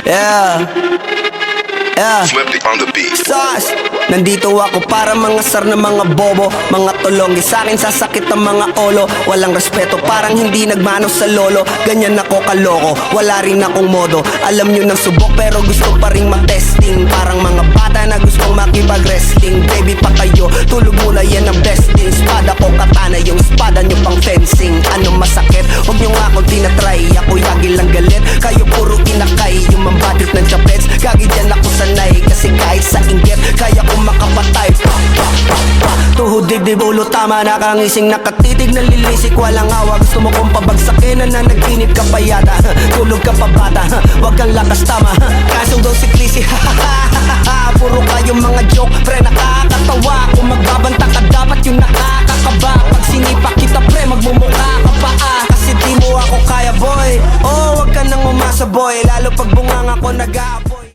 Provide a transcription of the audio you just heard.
Yeah. Flippy on the beat. Sauce. Nandito ako para mga sar na mga bobo, mga tulonggi sa'kin sasakit ang mga olo. Walang respeto, parang hindi nagmano sa lolo. Ganyan ako kaloko, wala rin akong modo. Alam nyo ng subok pero gusto pa rin matesting. Parang mga bata na gustong makipag-wrestling. Baby pa kayo, tulog muna yan ang besting. Espada ko katana, yung espada nyo pang fencing. Ano masakit? Huwag nyo nga akong tinatry. Ako yagi lang galit, kayo puro kinakay. Yung mambatrip ng chapets, gagi dyan ako sanay. Kasi kahit sa inggit, kaya ko makapatay. Tuhod dibdib ulo tama, nakangising nakatitig nalilisik, walang awa. Gusto mo kong pabagsakin, nananaginip ka pa yata. Tulog ka pa bata, wag kang lakas tama. Kasong daw si Clissy, puro kayong mga joke, pre nakakatawa. Kung magbabanta ka dapat yung nakakakaba. Pag sinipa kita pre, magmumukha ka pa Kasi di mo ako kaya boy, oh wag ka nang umasa boy. Lalo pag bunganga ko nag-aapoy.